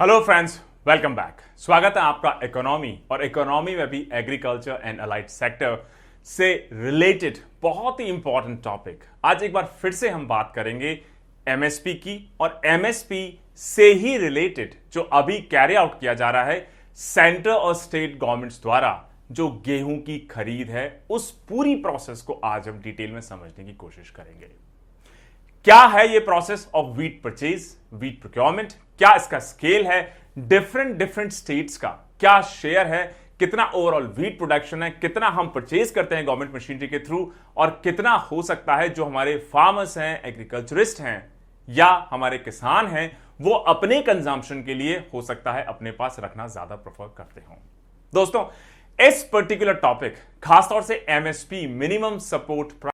Hello friends, welcome back. स्वागत है आपका इकोनॉमी और इकोनॉमी में भी एग्रीकल्चर एंड अलाइड सेक्टर से रिलेटेड बहुत ही इंपॉर्टेंट टॉपिक। आज एक बार फिर से हम बात करेंगे एमएसपी की और एमएसपी से ही रिलेटेड जो अभी कैरी आउट किया जा रहा है सेंटर और स्टेट गवर्नमेंट्स द्वारा जो गेहूं की खरीद है, उस पूरी प्रोसेस को आज हम डिटेल में समझने की कोशिश करेंगे। क्या है ये process of wheat purchase, wheat procurement, क्या इसका स्केल है, डिफरेंट स्टेट्स का क्या शेयर है, कितना ओवरऑल व्हीट प्रोडक्शन है, कितना हम परचेज करते हैं गवर्नमेंट मशीनरी के थ्रू और कितना हो सकता है जो हमारे फार्मर्स हैं, एग्रीकल्चरिस्ट हैं या हमारे किसान हैं, वो अपने कंजम्पशन के लिए हो सकता है अपने पास रखना ज्यादा प्रेफर करते हों। दोस्तों, इस पर्टिकुलर टॉपिक खासतौर से एमएसपी, मिनिमम सपोर्ट प्राइस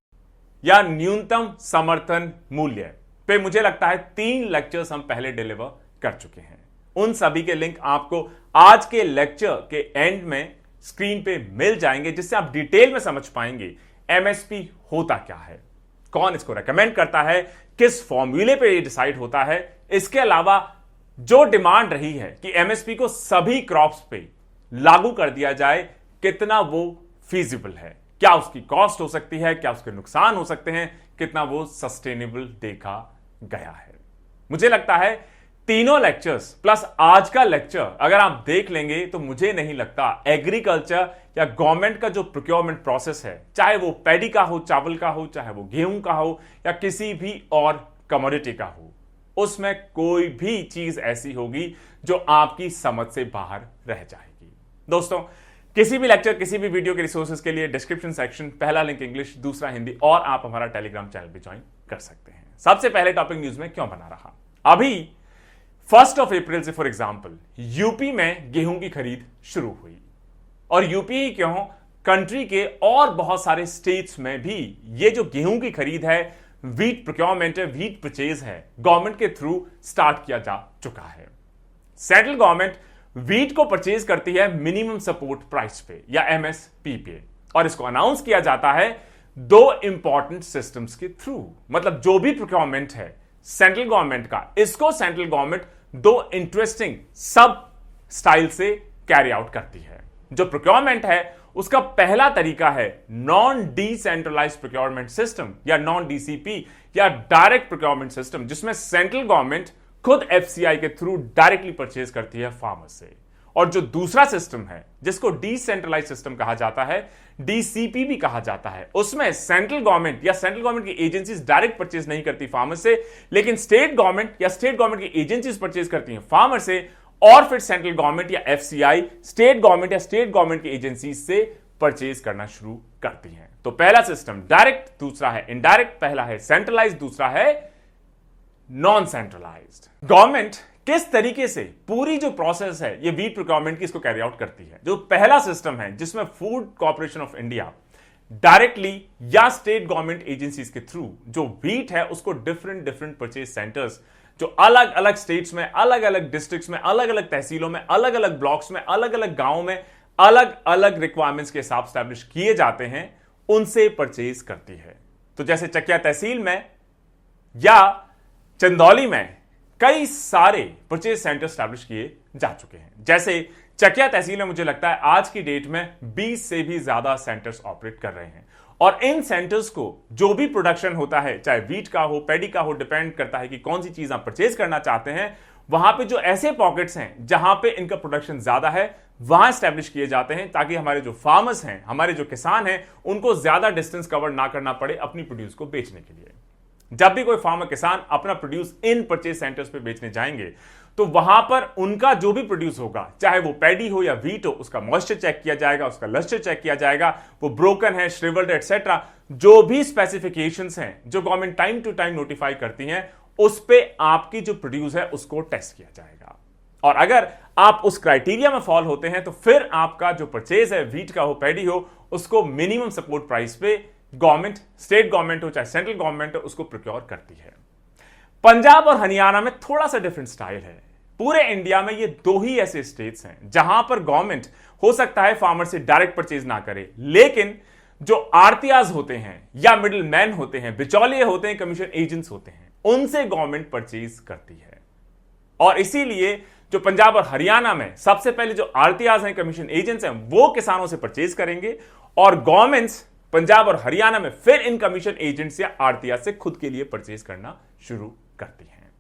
या न्यूनतम समर्थन मूल्य पे मुझे लगता है 3 लेक्चर्स हम पहले डिलीवर कर चुके हैं। उन सभी के लिंक आपको आज के लेक्चर के एंड में स्क्रीन पे मिल जाएंगे, जिससे आप डिटेल में समझ पाएंगे एमएसपी होता क्या है, कौन इसको रेकमेंड करता है, किस फॉर्मूले पे ये डिसाइड होता है। इसके अलावा जो डिमांड रही है कि एमएसपी को सभी क्रॉप्स पे लागू कर दिया जाए, कितना वो फीजिबल है, क्या उसकी कॉस्ट हो सकती है, क्या उसके नुकसान हो सकते हैं, कितना वो सस्टेनेबल देखा गया है। मुझे लगता है तीनों लेक्चर्स प्लस आज का लेक्चर अगर आप देख लेंगे तो मुझे नहीं लगता एग्रीकल्चर या गवर्नमेंट का जो प्रोक्योरमेंट प्रोसेस है, चाहे वो पैडी का हो, चावल का हो, चाहे वो गेहूं का हो या किसी भी और कमोडिटी का हो, उसमें कोई भी चीज ऐसी होगी जो आपकी समझ से बाहर रह जाएगी। दोस्तों, किसी भी लेक्चर, किसी भी वीडियो के रिसोर्सेज के लिए डिस्क्रिप्शन सेक्शन, पहला लिंक इंग्लिश, दूसरा हिंदी, और आप हमारा टेलीग्राम चैनल भी ज्वाइन कर सकते हैं। सबसे पहले टॉपिक न्यूज में क्यों बना रहा, अभी 1 अप्रैल से फॉर एग्जांपल यूपी में गेहूं की खरीद शुरू हुई, और यूपी ही क्यों, कंट्री के और बहुत सारे स्टेट्स में भी ये जो गेहूं की खरीद है, व्हीट प्रोक्योरमेंट है, व्हीट परचेज है, गवर्नमेंट के थ्रू स्टार्ट किया जा चुका है। सेंट्रल गवर्नमेंट व्हीट को परचेज करती है मिनिमम सपोर्ट प्राइस पे या एमएसपी पे, और इसको अनाउंस किया जाता है 2 इंपॉर्टेंट सिस्टम्स के थ्रू। मतलब जो भी प्रोक्योरमेंट है सेंट्रल गवर्नमेंट का, इसको सेंट्रल गवर्नमेंट 2 इंटरेस्टिंग सब स्टाइल से कैरी आउट करती है। जो प्रोक्योरमेंट है उसका पहला तरीका है नॉन डिसेंट्रलाइज्ड प्रोक्योरमेंट सिस्टम या नॉन डीसीपी या डायरेक्ट प्रोक्योरमेंट सिस्टम, जिसमें सेंट्रल गवर्नमेंट खुद एफसीआई के थ्रू डायरेक्टली परचेज करती है फार्मर से। और जो दूसरा सिस्टम है जिसको डिसेंट्रलाइज सिस्टम कहा जाता है, डीसीपी भी कहा जाता है, उसमें सेंट्रल गवर्नमेंट या सेंट्रल गवर्नमेंट की एजेंसीज डायरेक्ट परचेज नहीं करती फार्मर से, लेकिन स्टेट गवर्नमेंट या स्टेट गवर्नमेंट की एजेंसीज परचेज करती हैं फार्मर से, और फिर सेंट्रल गवर्नमेंट या एफसीआई स्टेट गवर्नमेंट या स्टेट गवर्नमेंट की एजेंसीज से परचेज करना शुरू करती हैं। तो पहला सिस्टम डायरेक्ट, दूसरा है इनडायरेक्ट, पहला है सेंट्रलाइज, दूसरा है नॉन सेंट्रलाइज्ड। गवर्नमेंट किस तरीके से पूरी जो प्रोसेस है ये व्हीट प्रोक्योरमेंट की इसको कैरी आउट करती है। जो पहला सिस्टम है जिसमें food corporation of India directly या स्टेट गवर्नमेंट एजेंसीज के थ्रू जो व्हीट है उसको डिफरेंट परचेज सेंटर्स जो अलग अलग स्टेट्स में, अलग अलग डिस्ट्रिक्ट्स में, अलग अलग तहसीलों में, अलग अलग ब्लॉक्स में, अलग अलग गांवों में, अलग अलग रिक्वायरमेंट्स के हिसाब स्टैब्लिश किए जाते हैं, उनसे परचेज करती है। तो जैसे चकिया तहसील में या चंदौली में कई सारे परचेज सेंटर स्टैब्लिश किए जा चुके हैं। जैसे चकिया तहसील में मुझे लगता है आज की डेट में 20 से भी ज्यादा सेंटर्स ऑपरेट कर रहे हैं, और इन सेंटर्स को जो भी प्रोडक्शन होता है, चाहे व्हीट का हो, पैडी का हो, डिपेंड करता है कि कौन सी चीज आप परचेज करना चाहते हैं। वहां पे जो ऐसे पॉकेट्स हैं जहां पे इनका प्रोडक्शन ज्यादा है, वहां स्टैब्लिश किए जाते हैं, ताकि हमारे जो फार्मर्स हैं, हमारे जो किसान हैं, उनको ज्यादा डिस्टेंस कवर ना करना पड़े अपनी प्रोड्यूस को बेचने के लिए। जब भी कोई फार्मर किसान अपना प्रोड्यूस इन परचेज सेंटर्स पे बेचने जाएंगे तो वहां पर उनका जो भी प्रोड्यूस होगा, चाहे वो पैडी हो या व्हीट हो, उसका मॉइस्चर चेक किया जाएगा, उसका लस्टर चेक किया जाएगा, वो ब्रोकन है, श्रिवल्ड एटसेट्रा, जो भी स्पेसिफिकेशंस हैं जो government time to time notify करती हैं, उस पे आपकी जो प्रोड्यूस है उसको टेस्ट किया जाएगा। और अगर आप उस क्राइटेरिया में फॉल होते हैं तो फिर आपका जो परचेज है, व्हीट का हो, पैडी हो, उसको मिनिमम सपोर्ट प्राइस पे गवर्नमेंट, स्टेट गवर्नमेंट हो चाहे सेंट्रल गवर्नमेंट हो, उसको प्रोक्योर करती है। पंजाब और हरियाणा में थोड़ा सा डिफरेंट स्टाइल है। पूरे इंडिया में ये 2 ही ऐसे स्टेट्स हैं जहां पर गवर्नमेंट हो सकता है फार्मर से डायरेक्ट परचेज ना करे, लेकिन जो आरतीआज होते हैं या मिडिल मैन होते हैं, बिचौलिए होते हैं, कमीशन एजेंट्स होते हैं, उनसे गवर्नमेंट परचेज करती है। और इसीलिए जो पंजाब और हरियाणा में सबसे पहले जो आरटीआर हैं, कमीशन एजेंट्स हैं, वो किसानों से परचेज करेंगे और गवर्नमेंट्स पंजाब और हरियाणा में फिर इन कमीशन एजेंट्स या आरटीआर से खुद के लिए परचेज करना शुरू करती हैं।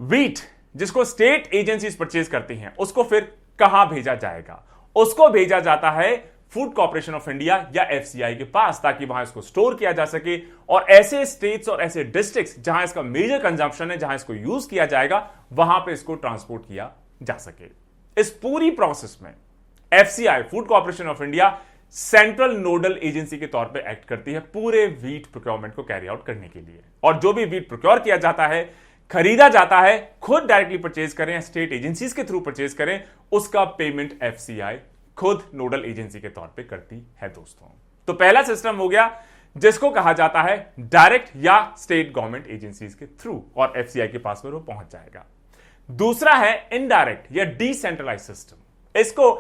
वीट जिसको स्टेट एजेंसीज परचेज करती हैं, उसको फिर कहां भेजा जाएगा? उसको भेजा जाता है फूड कॉर्पोरेशन ऑफ इंडिया या एफसीआई के पास, ताकि वहां इसको स्टोर किया जा सके और ऐसे स्टेट्स और ऐसे डिस्ट्रिक्ट्स जहां इसका मेजर कंजम्पशन है, जहां इसको यूज किया जाएगा, वहां पे इसको ट्रांसपोर्ट किया जा सके। इस पूरी प्रोसेस में FCI, food corporation of India, central nodal agency के तौर पे एक्ट करती है पूरे वीट प्रोक्योरमेंट को कैरी आउट करने के लिए। और जो भी वीट प्रोक्योर किया जाता है, खरीदा जाता है, खुद डायरेक्टली परचेज करें या स्टेट एजेंसीज के थ्रू परचेज करें, उसका पेमेंट एफसीआई खुद नोडल एजेंसी के तौर पे करती है दोस्तों। तो पहला सिस्टम हो गया जिसको कहा जाता है डायरेक्ट या स्टेट गवर्नमेंट एजेंसीज के थ्रू, और एफसीआई के पास में वो पहुंच जाएगा। दूसरा है इनडायरेक्ट या डिसेंट्रलाइज सिस्टम। इसको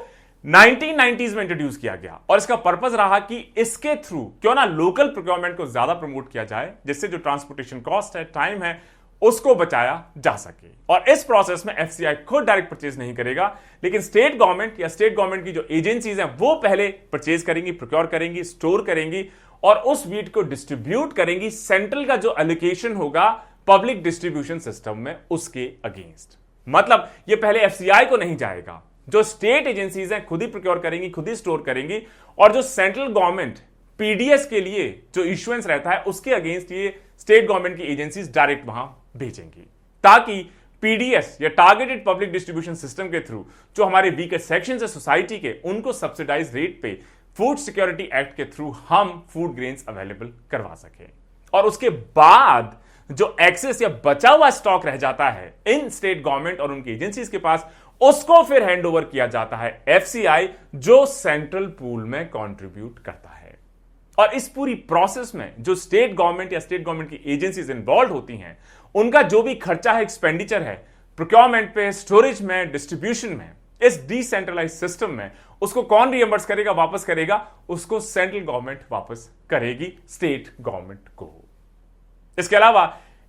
1990s में इंट्रोड्यूस किया गया और इसका पर्पस रहा कि इसके थ्रू क्यों ना लोकल प्रोक्योरमेंट को ज्यादा प्रमोट किया जाए, जिससे जो ट्रांसपोर्टेशन कॉस्ट है, टाइम है, उसको बचाया जा सके। और इस प्रोसेस में एफसीआई खुद डायरेक्ट परचेज नहीं करेगा, लेकिन स्टेट गवर्नमेंट या स्टेट गवर्नमेंट की जो एजेंसीज हैं वो पहले परचेज करेंगी, प्रोक्योर करेंगी, स्टोर करेंगी और उस वीट को डिस्ट्रीब्यूट करेंगी सेंट्रल का जो एलोकेशन होगा पब्लिक डिस्ट्रीब्यूशन सिस्टम में, उसके अगेंस्ट। मतलब ये पहले एफसीआई को नहीं जाएगा, जो स्टेट एजेंसीज हैं खुद ही प्रोक्योर करेंगी, खुद ही स्टोर करेंगी, और जो सेंट्रल गवर्नमेंट पीडीएस के लिए जो इश्यूएंस रहता है उसके अगेंस्ट ये स्टेट गवर्नमेंट की एजेंसीज डायरेक्ट वहां भेजेंगी, ताकि पीडीएस या टारगेटेड पब्लिक डिस्ट्रीब्यूशन सिस्टम के थ्रू जो हमारे वीकर सेक्शंस है सोसाइटी के, उनको सब्सिडाइज रेट पे फूड सिक्योरिटी एक्ट के थ्रू हम फूड ग्रेन्स अवेलेबल करवा सके। और उसके बाद जो एक्सेस या बचा हुआ स्टॉक रह जाता है इन स्टेट गवर्नमेंट और उनकी एजेंसीज के पास, उसको फिर हैंडओवर किया जाता है एफसीआई, जो सेंट्रल पूल में कंट्रीब्यूट करता है। और इस पूरी प्रोसेस में जो स्टेट गवर्नमेंट या स्टेट गवर्नमेंट की एजेंसीज इन्वॉल्व होती हैं, उनका जो भी खर्चा है, एक्सपेंडिचर है, प्रोक्योरमेंट पे, स्टोरेज में, डिस्ट्रीब्यूशन में, इस डिसेंट्रलाइज सिस्टम में, उसको कौन रिएम्बर्स करेगा, वापस करेगा? उसको सेंट्रल गवर्नमेंट वापस करेगी स्टेट गवर्नमेंट को। इसके अलावा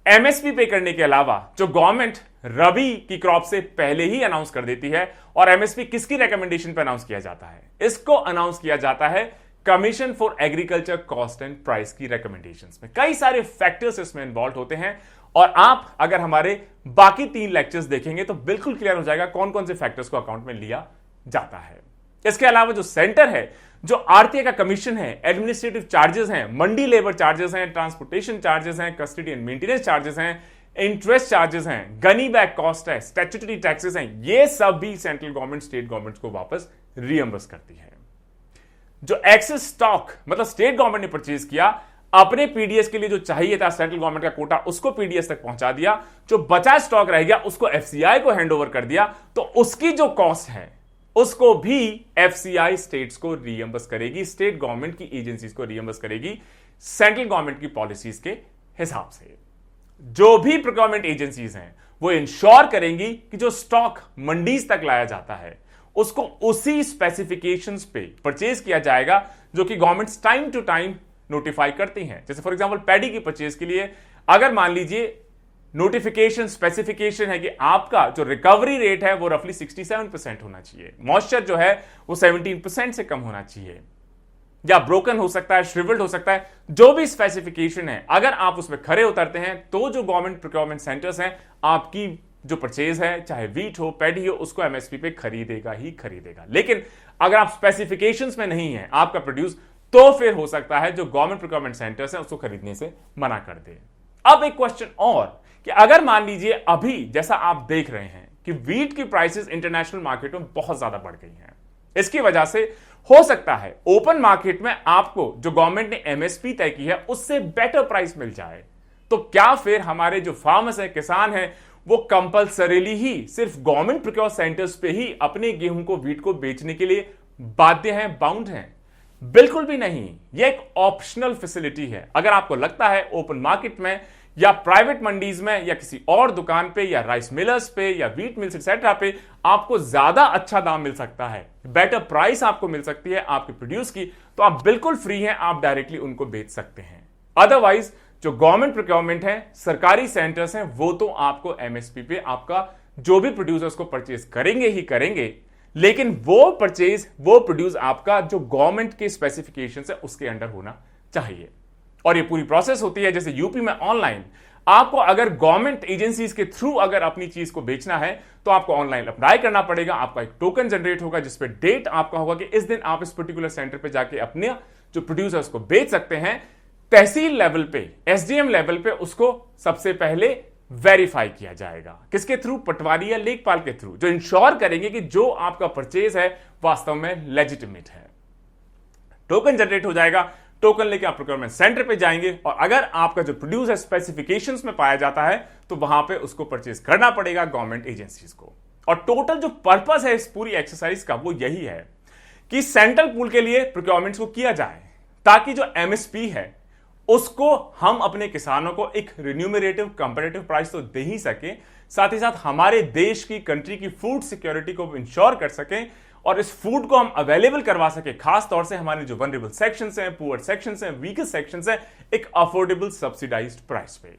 एमएसपी पे करने के अलावा जो गवर्नमेंट रबी की क्रॉप से पहले ही अनाउंस कर देती है, और एमएसपी किसकी रिकमेंडेशन पे अनाउंस किया जाता है? इसको अनाउंस किया जाता है commission for agriculture cost and price की रिकमेंडेशंस में। कई सारे फैक्टर्स इसमें इन्वॉल्व होते हैं और आप अगर हमारे बाकी 3 लेक्चर्स देखेंगे तो बिल्कुल क्लियर हो जाएगा कौन कौन से फैक्टर्स को अकाउंट में लिया जाता है। इसके अलावा जो सेंटर है, जो आरटीआई का कमीशन है, एडमिनिस्ट्रेटिव चार्जेस हैं, मंडी लेबर चार्जेस हैं, ट्रांसपोर्टेशन चार्जेस हैं, कस्टडी एंड मेंटेनेंस चार्जेस हैं, इंटरेस्ट चार्जेस हैं, गनी बैक कॉस्ट है, स्टैट्यूटरी टैक्सेस हैं, ये सब भी सेंट्रल गवर्नमेंट स्टेट गवर्नमेंट को वापस रियम्बर्स करती है। जो एक्सेस स्टॉक मतलब स्टेट गवर्नमेंट ने परचेज किया, अपने पीडीएस के लिए जो चाहिए था सेंट्रल गवर्नमेंट का कोटा, उसको पीडीएस तक पहुंचा दिया, जो बचा स्टॉक रह गया उसको एफसीआई को हैंडओवर कर दिया, तो उसकी जो कॉस्ट है उसको भी एफसीआई स्टेट्स को रियम्बर्स करेगी, स्टेट गवर्नमेंट की एजेंसीज को रियम्बर्स करेगी सेंट्रल गवर्नमेंट की पॉलिसीज के हिसाब से। जो भी प्रोक्योरमेंट एजेंसीज हैं वो इंश्योर करेंगी कि जो स्टॉक मंडीज तक लाया जाता है उसको उसी स्पेसिफिकेशंस पे परचेज किया जाएगा जो कि governments time to time notify करती हैं। जैसे फॉर एग्जांपल पैडी की परचेज के लिए अगर मान लीजिए नोटिफिकेशन स्पेसिफिकेशन है कि आपका जो रिकवरी रेट है वो रफली 67% होना चाहिए, मॉइस्चर जो है वो 17% से कम होना चाहिए, या ब्रोकन हो सकता है, श्रिवल्ड हो सकता है, जो भी स्पेसिफिकेशन है, अगर आप उसमें खरे उतरते हैं तो जो गवर्नमेंट प्रोक्योरमेंट सेंटर्स हैं आपकी जो परचेज है, चाहे वीट हो, पैडी हो, उसको एमएसपी पे खरीदेगा ही खरीदेगा। लेकिन अगर आप स्पेसिफिकेशंस में नहीं है आपका प्रोड्यूस, तो फिर हो सकता है जो गवर्नमेंट प्रोक्योरमेंट सेंटर्स हैं उसको खरीदने से मना कर दे। अब एक क्वेश्चन और कि अगर मान लीजिए अभी जैसा आप देख रहे हैं कि वीट की प्राइसेस इंटरनेशनल मार्केट में बहुत ज्यादा बढ़ गई हैं, इसकी वजह से हो सकता है ओपन मार्केट में आपको जो गवर्नमेंट ने एमएसपी तय की है उससे बेटर प्राइस मिल जाए, तो क्या फिर हमारे जो फार्मर्स हैं, किसान हैं, वो कंपल्सरीली ही सिर्फ गवर्नमेंट प्रोक्योर सेंटर्स पे ही अपने गेहूं को, वीट को बेचने के लिए बाध्य हैं, बाउंड हैं? बिल्कुल भी नहीं। यह एक ऑप्शनल फैसिलिटी है। अगर आपको लगता है ओपन मार्केट में या प्राइवेट मंडीज में या किसी और दुकान पे या राइस मिलर्स पे या वीट मिल्स एक्सेट्रा पे आपको ज्यादा अच्छा दाम मिल सकता है, बेटर प्राइस आपको मिल सकती है आपके प्रोड्यूस की, तो आप बिल्कुल फ्री हैं, आप डायरेक्टली उनको बेच सकते हैं। अदरवाइज जो गवर्नमेंट प्रोक्योरमेंट है, सरकारी सेंटर्स हैं, वो तो आपको एमएसपी पे आपका जो भी प्रोड्यूसर उसको परचेज करेंगे ही करेंगे, लेकिन वो प्रोड्यूस आपका जो गवर्नमेंट के स्पेसिफिकेशन है उसके अंडर होना चाहिए। और ये पूरी प्रोसेस होती है, जैसे यूपी में ऑनलाइन आपको अगर गवर्नमेंट एजेंसीज के थ्रू अगर अपनी चीज को बेचना है तो आपको ऑनलाइन अप्लाई करना पड़ेगा। आपका एक टोकन जनरेट होगा जिसपे डेट आपका होगा कि इस दिन आप इस पर्टिकुलर सेंटर पे जाके अपने जो प्रोड्यूसर्स को बेच सकते हैं। तहसील लेवल पे, एसडीएम लेवल पे उसको सबसे पहले वेरीफाई किया जाएगा। किसके थ्रू? पटवारी या लेखपाल के थ्रू, जो इंश्योर करेंगे कि जो आपका परचेज है वास्तव में लेजिटिमेट है। टोकन जनरेट हो जाएगा, टोकन लेके आप प्रोक्योरमेंट सेंटर पे जाएंगे और अगर आपका जो प्रोड्यूस है स्पेसिफिकेशंस में पाया जाता है तो वहां पे उसको परचेज करना पड़ेगा गवर्नमेंट एजेंसीज को। और टोटल जो पर्पस है इस पूरी एक्सरसाइज का वो यही है कि सेंट्रल पूल के लिए प्रोक्योरमेंट्स को किया जाए ताकि जो एमएसपी है उसको हम अपने किसानों को एक रिन्यूमरेटिव कंपैरेटिव प्राइस तो दे ही सके, साथ ही साथ हमारे देश की कंट्री की फूड सिक्योरिटी को इंश्योर कर सकें और इस फूड को हम अवेलेबल करवा सके, खास तौर से हमारे जो वनरेबल सेक्शंस हैं, पुअर सेक्शंस हैं, वीकेस्ट सेक्शंस हैं, एक अफोर्डेबल सब्सिडाइज्ड प्राइस पे।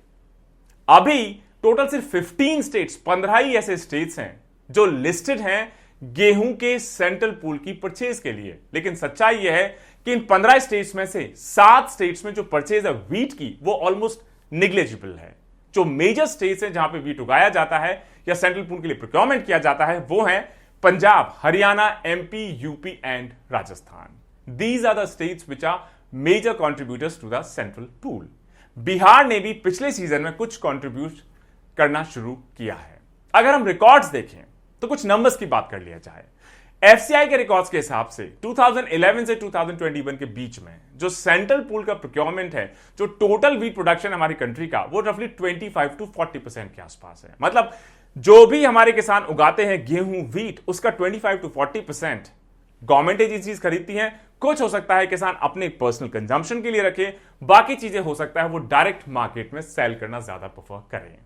अभी टोटल सिर्फ 15 स्टेट्स, 15 ही ऐसे स्टेट्स हैं जो लिस्टेड हैं गेहूं के सेंट्रल पूल की परचेज के लिए। लेकिन सच्चाई यह है कि इन 15 स्टेट्स में से 7 स्टेट्स में जो परचेज है व्हीट की वो ऑलमोस्ट निग्लेजिबल है। जो मेजर स्टेट्स हैं जहां पे व्हीट उगाया जाता है या सेंट्रल पूल के लिए प्रोक्योरमेंट किया जाता है वो है Punjab, Haryana, MP, UP and Rajasthan. These are the states which are major contributors to the central pool. Bihar ने भी पिछले सीजन में कुछ कंट्रीब्यूट करना शुरू किया है। अगर हम रिकॉर्ड्स देखें तो कुछ नंबर्स की बात कर लिया जाए। एफसीआई के रिकॉर्ड्स के हिसाब से 2011 से 2021 के बीच में जो सेंट्रल पूल का प्रोक्योरमेंट है, जो टोटल व्हीट प्रोडक्शन हमारी कंट्री का, वो रफली 25 to 40% के आसपास है। मतलब जो भी हमारे किसान उगाते हैं गेहूं, व्हीट, उसका 25 to 40% गवर्नमेंट एजेंसीज खरीदती हैं। कुछ हो सकता है किसान अपने पर्सनल कंजम्पशन के लिए रखे, बाकी चीजें हो सकता है वो डायरेक्ट मार्केट में सेल करना ज्यादा प्रेफर करें।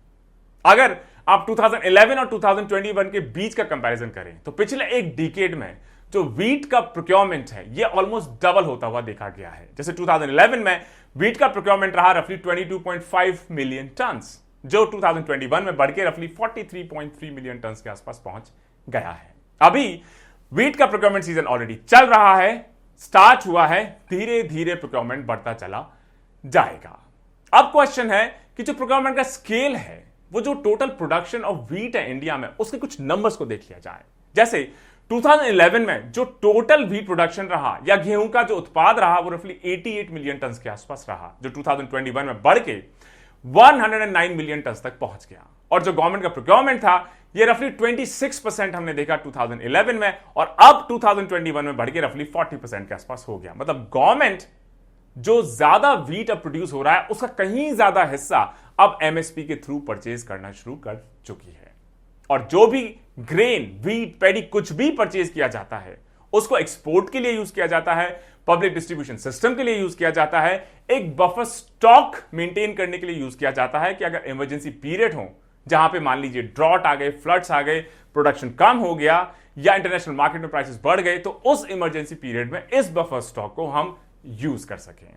अगर आप 2011 और 2021 के बीच का कंपैरिजन करें तो पिछले एक डिकेड में जो व्हीट का प्रोक्योरमेंट है ये ऑलमोस्ट डबल होता हुआ देखा गया है। जैसे 2011 में व्हीट का प्रोक्योरमेंट रहा रफली 22.5 मिलियन टन्स, जो 2021 में बढ़ के रफली 43.3 मिलियन टन्स के आसपास पहुंच गया है। अभी व्हीट का प्रोक्योरमेंट सीजन ऑलरेडी चल रहा है, स्टार्ट हुआ है, धीरे धीरे प्रोक्योरमेंट बढ़ता चला जाएगा। अब क्वेश्चन है कि जो प्रोक्योरमेंट का स्केल है, वो जो टोटल प्रोडक्शन ऑफ व्हीट है इंडिया में, उसके कुछ नंबर्स को देख लिया जाए। जैसे 2011 में जो टोटल व्हीट प्रोडक्शन रहा या गेहूं का जो उत्पाद रहा वो रफली 88 मिलियन टन के आसपास रहा, जो 2021 में बढ़ के 109 मिलियन टन तक पहुंच गया। और जो गवर्नमेंट का प्रोक्योरमेंट था ये रफली 26% हमने देखा 2011 में, और अब 2021 में बढ़ के रफली 40% के आसपास हो गया। मतलब गवर्नमेंट जो ज्यादा व्हीट अब प्रोड्यूस हो रहा है उसका कहीं ज्यादा हिस्सा अब एमएसपी के थ्रू परचेज करना शुरू कर चुकी है। और जो भी ग्रेन, व्हीट, पैडी कुछ भी परचेज किया जाता है उसको एक्सपोर्ट के लिए यूज किया जाता है, पब्लिक डिस्ट्रीब्यूशन सिस्टम के लिए यूज किया जाता है, एक बफर स्टॉक मेंटेन करने के लिए यूज किया जाता है कि अगर इमरजेंसी पीरियड हो जहां पे मान लीजिए ड्रॉट आ गए, फ्लड्स आ गए, प्रोडक्शन कम हो गया या इंटरनेशनल मार्केट में प्राइसेस बढ़ गए तो उस इमरजेंसी पीरियड में इस बफर स्टॉक को हम यूज कर सकें।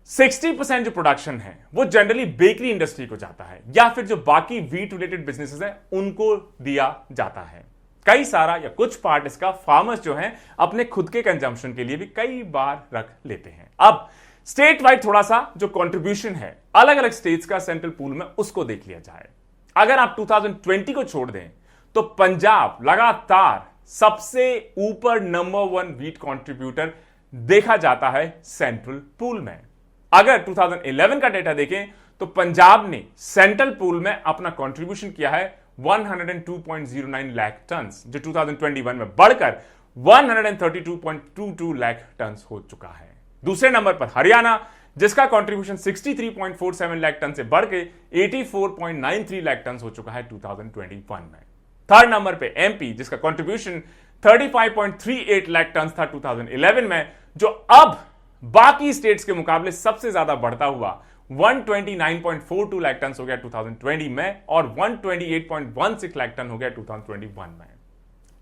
60% जो प्रोडक्शन है वो जनरली बेकरी इंडस्ट्री को जाता है या फिर जो बाकी व्हीट रिलेटेड बिजनेसेस हैं उनको दिया जाता है। कई सारा या कुछ पार्ट इसका फार्मर्स जो हैं अपने खुद के कंजम्पशन के लिए भी कई बार रख लेते हैं। अब स्टेट वाइड थोड़ा सा जो कंट्रीब्यूशन है अलग अलग स्टेट्स का सेंट्रल पूल में उसको देख लिया जाए। अगर आप 2020 को छोड़ दें तो पंजाब लगातार सबसे ऊपर नंबर 1 व्हीट कंट्रीब्यूटर देखा जाता है सेंट्रल पूल में। अगर 2011 का डेटा देखें तो पंजाब ने सेंट्रल पूल में अपना कंट्रीब्यूशन किया है 102.09 लाख टन, जो 2021 में बढ़कर 132.22 लाख टन हो चुका है। दूसरे नंबर पर हरियाणा, जिसका कंट्रीब्यूशन 63.47 लाख टन से बढ़ के 84.93 लाख टन हो चुका है 2021 में। थर्ड नंबर पे एमपी, जिसका कंट्रीब्यूशन 35.38 लाख टन था 2011 में, जो अब बाकी स्टेट्स के मुकाबले सबसे ज्यादा बढ़ता हुआ 129.42 लाख टन हो गया 2020 में और 128.16 लाख टन हो गया 2021 में।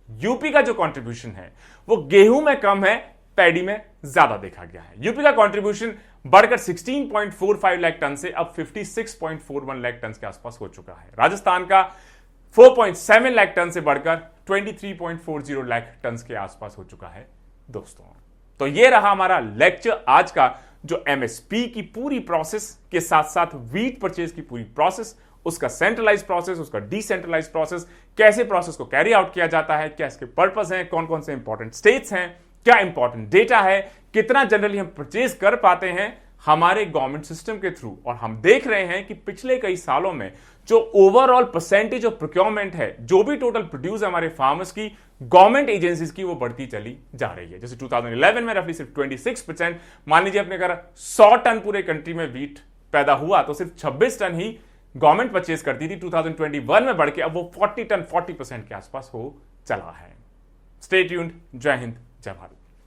यूपी का जो कंट्रीब्यूशन है वो गेहूं में कम है, पैडी में ज्यादा देखा गया है। यूपी का कंट्रीब्यूशन बढ़कर 16.45 लाख टन से अब 56.41 लाख टन के आसपास हो चुका है। राजस्थान का 4.7 लाख टन से बढ़कर 23.40 लाख टन के आसपास हो चुका है दोस्तों। तो ये रहा हमारा लेक्चर आज का, जो एमएसपी की पूरी प्रोसेस के साथ साथ व्हीट परचेज की पूरी प्रोसेस, उसका सेंट्रलाइज प्रोसेस, उसका डिसेंट्रलाइज प्रोसेस, कैसे प्रोसेस को कैरी आउट किया जाता है, क्या इसके पर्पस हैं, कौन कौन से इंपॉर्टेंट स्टेट्स हैं, क्या इंपॉर्टेंट डेटा है, कितना जनरली हम परचेज कर पाते हैं हमारे गवर्नमेंट सिस्टम के थ्रू। और हम देख रहे हैं कि पिछले कई सालों में जो ओवरऑल परसेंटेज ऑफ प्रोक्योरमेंट है, जो भी टोटल प्रोड्यूस है हमारे फार्मर्स की, गवर्नमेंट एजेंसीज की, वो बढ़ती चली जा रही है। जैसे 2011 में रफली सिर्फ 26%, मान लीजिए अपने अगर 100 टन पूरे कंट्री में व्हीट पैदा हुआ तो सिर्फ 26 टन ही गवर्नमेंट परचेज करती थी। 2021 में बढ़ के अब वो 40% के आसपास हो चला है। Stay tuned. जय हिंद, जय भारत।